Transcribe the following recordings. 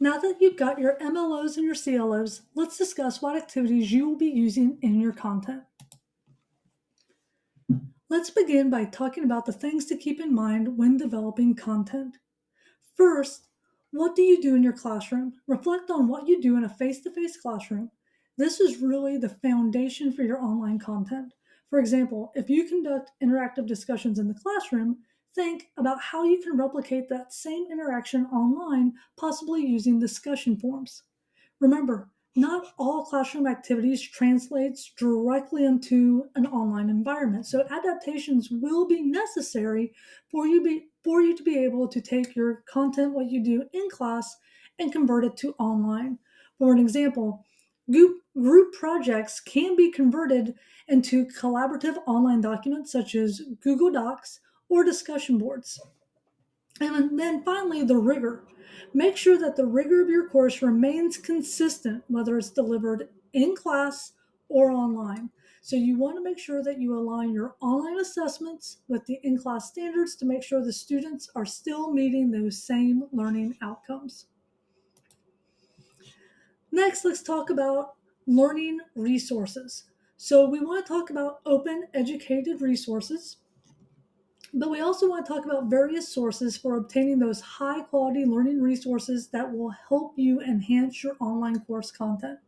Now that you've got your MLOs and your CLOs, let's discuss what activities you will be using in your content. Let's begin by talking about the things to keep in mind when developing content. First, what do you do in your classroom? Reflect on what you do in a face to face classroom. This is really the foundation for your online content. For example, if you conduct interactive discussions in the classroom, think about how you can replicate that same interaction online, possibly using discussion forums. Remember, not all classroom activities translates directly into an online environment. So adaptations will be necessary for you to be able to take your content, what you do in class, and convert it to online. For an example, group projects can be converted into collaborative online documents such as Google Docs or discussion boards. And then finally, the rigor. Make sure that the rigor of your course remains consistent, whether it's delivered in class or online. So you want to make sure that you align your online assessments with the in class standards to make sure the students are still meeting those same learning outcomes. Next, let's talk about learning resources. So we want to talk about open educated resources. But we also want to talk about various sources for obtaining those high quality learning resources that will help you enhance your online course content.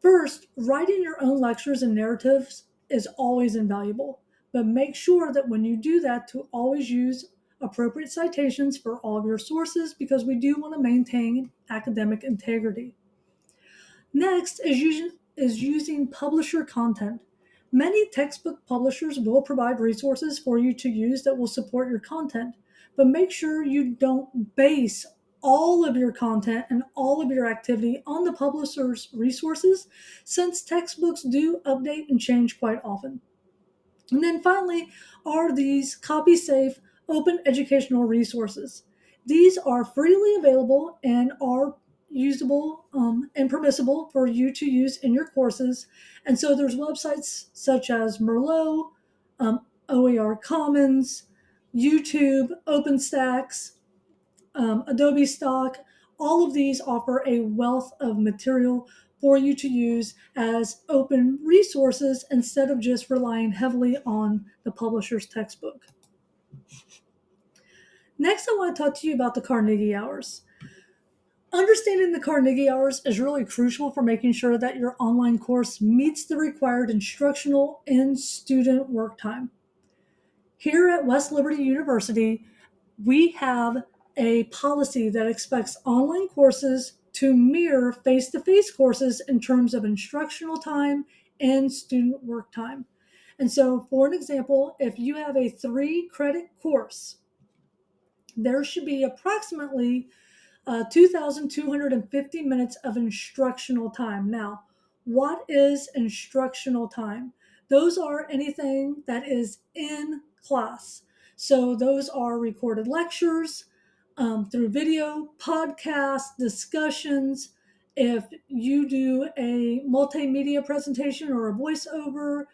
First, writing your own lectures and narratives is always invaluable, but make sure that when you do that to always use appropriate citations for all of your sources because we do want to maintain academic integrity. Next is using publisher content. Many textbook publishers will provide resources for you to use that will support your content, but make sure you don't base all of your content and all of your activity on the publisher's resources, since textbooks do update and change quite often. And then finally are these copy safe open educational resources. These are freely available and are usable and permissible for you to use in your courses. And so there's websites such as Merlot, OER Commons, YouTube, OpenStax, Adobe Stock. All of these offer a wealth of material for you to use as open resources instead of just relying heavily on the publisher's textbook. Next, I want to talk to you about the Carnegie Hours. Understanding the Carnegie Hours is really crucial for making sure that your online course meets the required instructional and student work time. Here at West Liberty University, we have a policy that expects online courses to mirror face to face courses in terms of instructional time and student work time. And so, for an example, if you have a 3 credit course, there should be approximately 2,250 minutes of instructional time. Now, what is instructional time? Those are anything that is in class. So, those are recorded lectures through video, podcasts, discussions. If you do a multimedia presentation or a voiceover,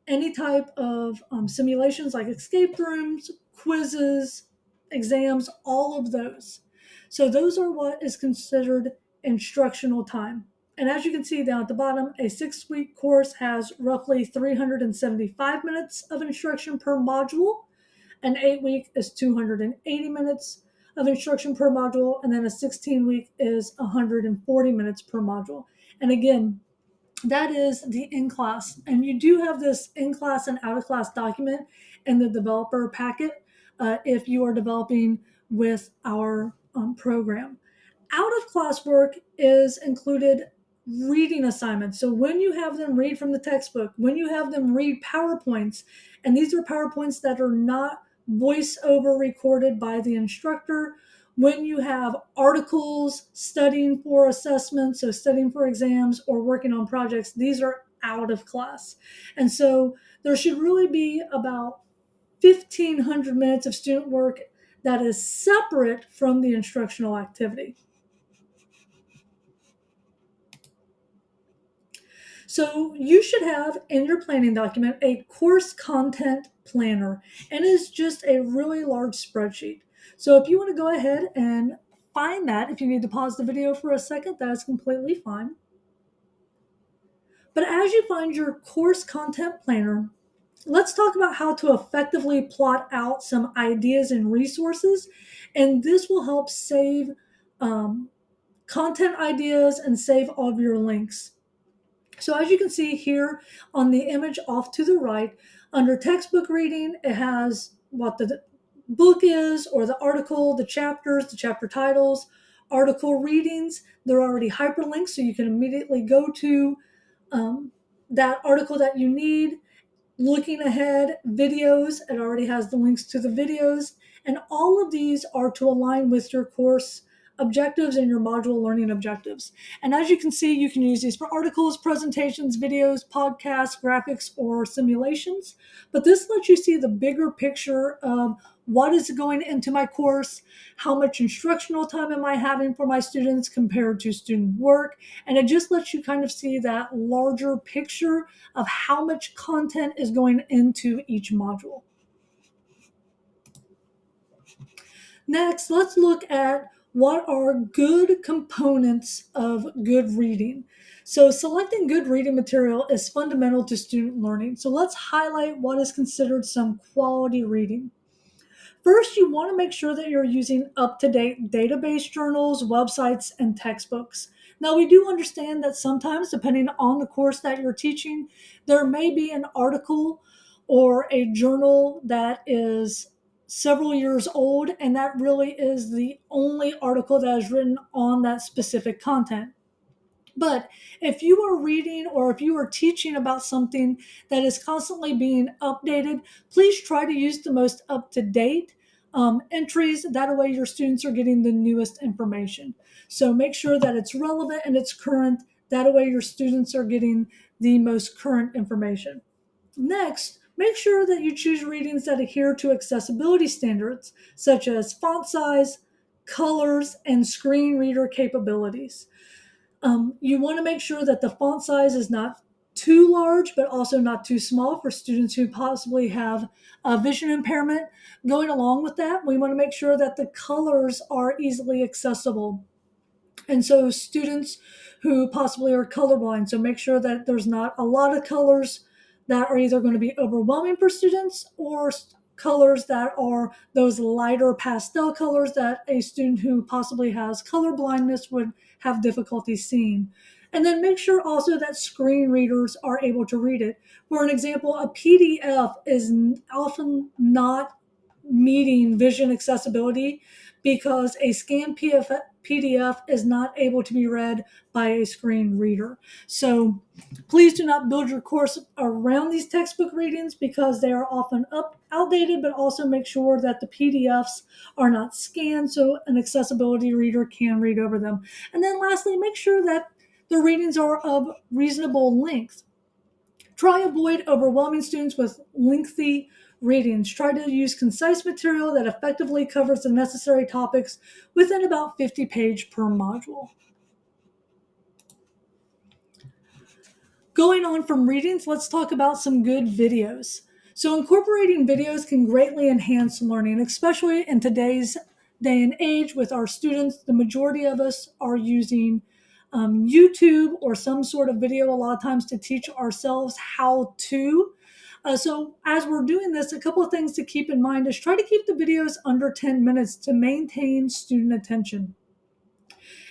any type of simulations like escape rooms, quizzes, exams, all of those. So those are what is considered instructional time. And as you can see down at the bottom, a 6-week course has roughly 375 minutes of instruction per module. An 8-week is 280 minutes of instruction per module. And then a 16-week is 140 minutes per module. And again, that is the in-class. And you do have this in-class and out-of-class document in the developer packet if you are developing with our program. Out-of-class work is included reading assignments. So when you have them read from the textbook, when you have them read PowerPoints, and these are PowerPoints that are not voiceover recorded by the instructor, when you have articles studying for assessments, so studying for exams or working on projects, these are out of class. And so there should really be about 1,500 minutes of student work that is separate from the instructional activity. So you should have in your planning document a course content planner, and it is just a really large spreadsheet. So if you want to go ahead and find that, if you need to pause the video for a second, that is completely fine. But as you find your course content planner, let's talk about how to effectively plot out some ideas and resources. And this will help save um, content ideas and save all of your links. So as you can see here on the image off to the right, under textbook reading, it has what the book is, or the article, the chapters, the chapter titles. Article readings, they're already hyperlinked, so you can immediately go to um, that article that you need. Looking ahead, videos, it already has the links to the videos, and all of these are to align with your course objectives and your module learning objectives. And as you can see, you can use these for articles, presentations, videos, podcasts, graphics, or simulations. But this lets you see the bigger picture of what is going into my course, how much instructional time am I having for my students compared to student work, and it just lets you kind of see that larger picture of how much content is going into each module. Next, let's look at what are good components of good reading. So selecting good reading material is fundamental to student learning. So let's highlight what is considered some quality reading. First, you want to make sure that you're using up-to-date database journals, websites, and textbooks. Now, we do understand that sometimes, depending on the course that you're teaching, there may be an article or a journal that is several years old, and that really is the only article that is written on that specific content. But if you are reading or if you are teaching about something that is constantly being updated, please try to use the most up to date entries. That way, your students are getting the newest information. So make sure that it's relevant and it's current. That way, your students are getting the most current information. Next, make sure that you choose readings that adhere to accessibility standards, such as font size, colors, and screen reader capabilities. You want to make sure that the font size is not too large, but also not too small for students who possibly have a vision impairment. Going along with that, we want to make sure that the colors are easily accessible. And so students who possibly are colorblind, so make sure that there's not a lot of colors that are either going to be overwhelming for students, or colors that are those lighter pastel colors that a student who possibly has color blindness would have difficulty seeing. And then make sure also that screen readers are able to read it. For an example, a PDF is often not meeting vision accessibility because a scanned PDF is not able to be read by a screen reader. So please do not build your course around these textbook readings because they are often outdated, but also make sure that the PDFs are not scanned so an accessibility reader can read over them. And then lastly, make sure that the readings are of reasonable length. Try avoid overwhelming students with lengthy readings. Try to use concise material that effectively covers the necessary topics within about 50 pages per module. Going on from readings, let's talk about some good videos. So incorporating videos can greatly enhance learning, especially in today's day and age with our students. The majority of us are using YouTube or some sort of video a lot of times to teach ourselves how to. So as we're doing this, a couple of things to keep in mind is try to keep the videos under 10 minutes to maintain student attention.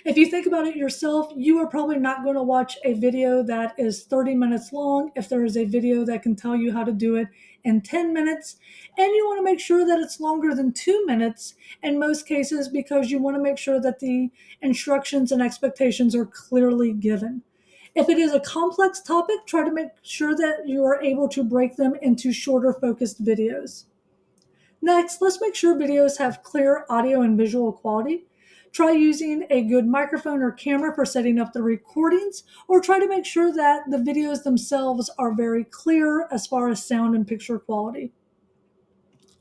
If you think about it yourself, you are probably not going to watch a video that is 30 minutes long if there is a video that can tell you how to do it in 10 minutes. And you want to make sure that it's longer than 2 minutes in most cases because you want to make sure that the instructions and expectations are clearly given. If it is a complex topic, try to make sure that you are able to break them into shorter focused videos. Next, let's make sure videos have clear audio and visual quality. Try using a good microphone or camera for setting up the recordings, or try to make sure that the videos themselves are very clear as far as sound and picture quality.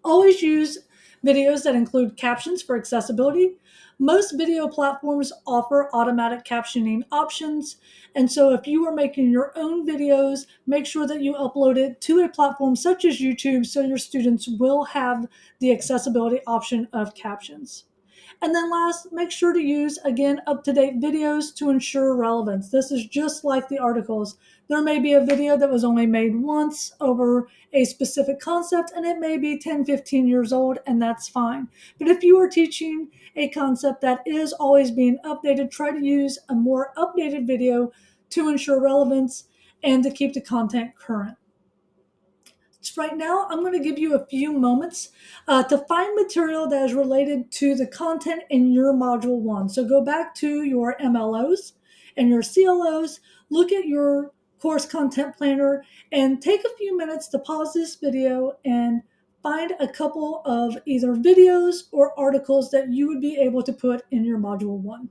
Always use videos that include captions for accessibility. Most video platforms offer automatic captioning options, and so if you are making your own videos, make sure that you upload it to a platform such as YouTube so your students will have the accessibility option of captions. And then last, make sure to use, again, up-to-date videos to ensure relevance. This is just like the articles. There may be a video that was only made once over a specific concept, and it may be 10, 15 years old, and that's fine. But if you are teaching a concept that is always being updated, try to use a more updated video to ensure relevance and to keep the content current. So right now, I'm going to give you a few moments to find material that is related to the content in your Module 1. So go back to your MLOs and your CLOs, look at your course content planner, and take a few minutes to pause this video and find a couple of either videos or articles that you would be able to put in your Module 1.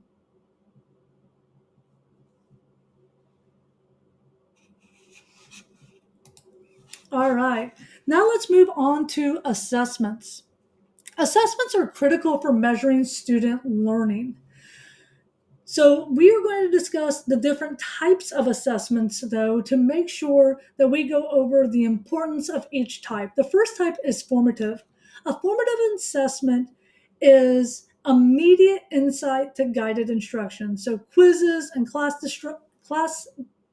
All right, now let's move on to assessments. Assessments are critical for measuring student learning. So, we are going to discuss the different types of assessments, though, to make sure that we go over the importance of each type. The first type is formative. A formative assessment is immediate insight to guided instruction. So, quizzes and class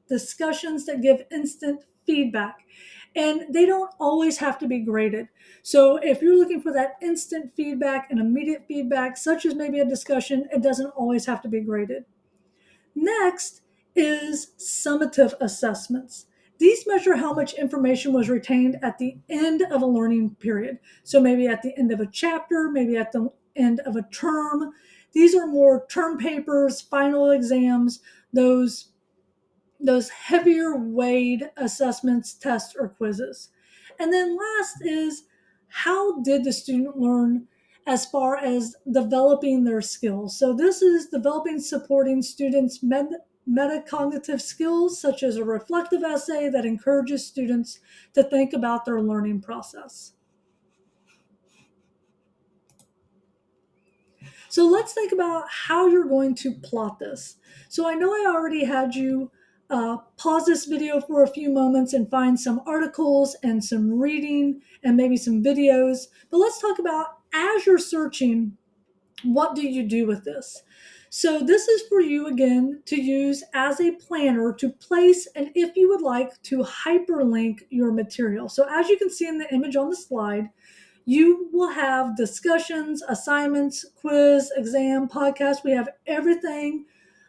discussions that give instant feedback. And they don't always have to be graded. So if you're looking for that instant feedback and immediate feedback, such as maybe a discussion, it doesn't always have to be graded. Next is summative assessments. These measure how much information was retained at the end of a learning period. So maybe at the end of a chapter, maybe at the end of a term. These are more term papers, final exams, those heavier weighed assessments, tests, or quizzes. And then last is, how did the student learn as far as developing their skills? So this is developing, supporting students' metacognitive skills, such as a reflective essay that encourages students to think about their learning process. So let's think about how you're going to plot this. So I know I already had you pause this video for a few moments and find some articles and some reading and maybe some videos. But let's talk about, as you're searching, what do you do with this? So this is for you, again, to use as a planner to place, and if you would like, to hyperlink your material. So as you can see in the image on the slide, you will have discussions, assignments, quiz, exam, podcast. We have everything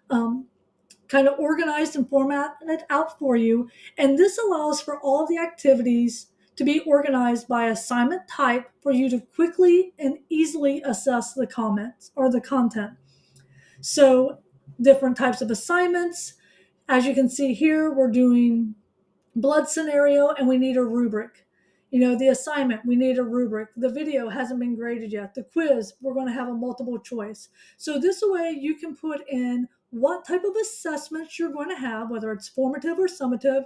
kind of organized and formatted out for you. And this allows for all the activities to be organized by assignment type for you to quickly and easily assess the comments or the content. So different types of assignments. As you can see here, we're doing blood scenario and we need a rubric. The assignment, we need a rubric. The video hasn't been graded yet. The quiz, we're going to have a multiple choice. So this way you can put in what type of assessments you're going to have, whether it's formative or summative.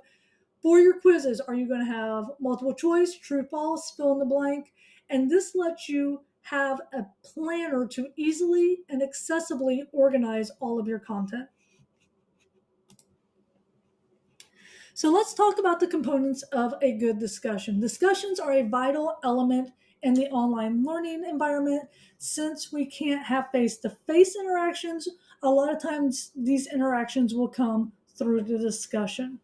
For your quizzes, are you going to have multiple choice, true, false, fill in the blank? And this lets you have a planner to easily and accessibly organize all of your content. So let's talk about the components of a good discussion. Discussions are a vital element in the online learning environment. Since we can't have face-to-face interactions, a lot of times these interactions will come through the discussion.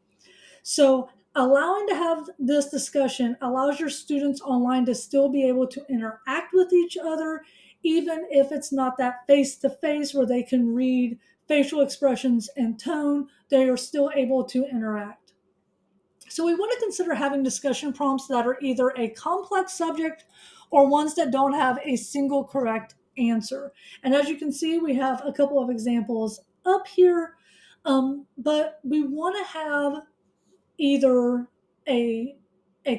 So allowing to have this discussion allows your students online to still be able to interact with each other, even if it's not that face-to-face where they can read facial expressions and tone, they are still able to interact. So we want to consider having discussion prompts that are either a complex subject or ones that don't have a single correct answer. And as you can see, we have a couple of examples up here, but we want to have either a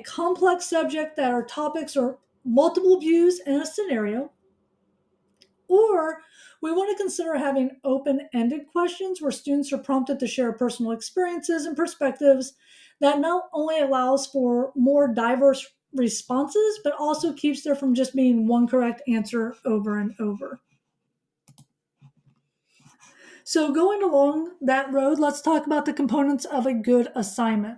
complex subject that are topics or multiple views in a scenario, or we want to consider having open-ended questions where students are prompted to share personal experiences and perspectives that not only allows for more diverse responses, but also keeps there from just being one correct answer over and over. So going along that road, let's talk about the components of a good assignment.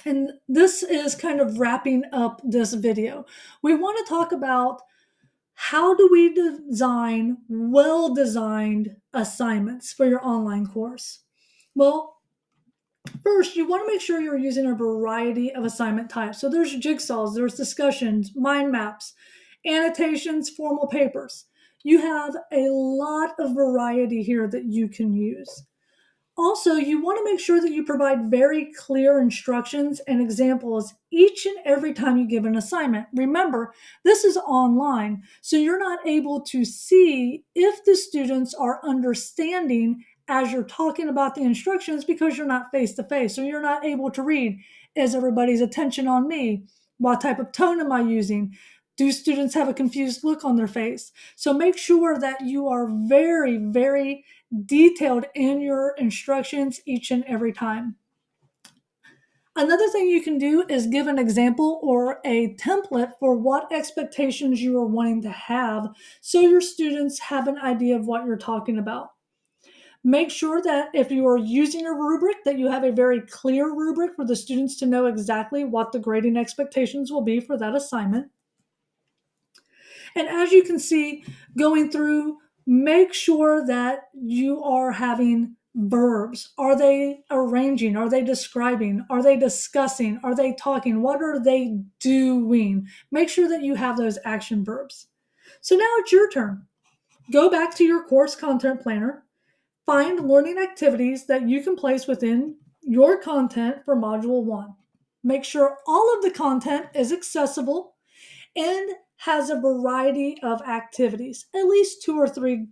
And this is kind of wrapping up this video. We want to talk about how do we design well-designed assignments for your online course? Well, first, you want to make sure you're using a variety of assignment types. So there's jigsaws, there's discussions, mind maps, annotations, formal papers. You have a lot of variety here that you can use. Also, you want to make sure that you provide very clear instructions and examples each and every time you give an assignment. Remember, this is online, so you're not able to see if the students are understanding as you're talking about the instructions because you're not face to face, so you're not able to read. Is everybody's attention on me? What type of tone am I using? Do students have a confused look on their face? So make sure that you are very, very detailed in your instructions each and every time. Another thing you can do is give an example or a template for what expectations you are wanting to have so your students have an idea of what you're talking about. Make sure that if you are using a rubric that you have a very clear rubric for the students to know exactly what the grading expectations will be for that assignment. And as you can see, going through, make sure that you are having verbs. Are they arranging? Are they describing? Are they discussing? Are they talking? What are they doing? Make sure that you have those action verbs. So now it's your turn. Go back to your course content planner, find learning activities that you can place within your content for Module 1. Make sure all of the content is accessible and has a variety of activities, at least 2 or 3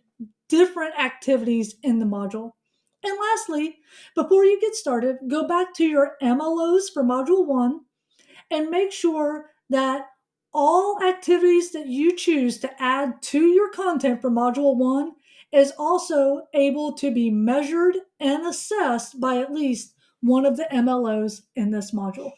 different activities in the module. And lastly, before you get started, go back to your MLOs for Module 1 and make sure that all activities that you choose to add to your content for Module 1 is also able to be measured and assessed by at least one of the MLOs in this module.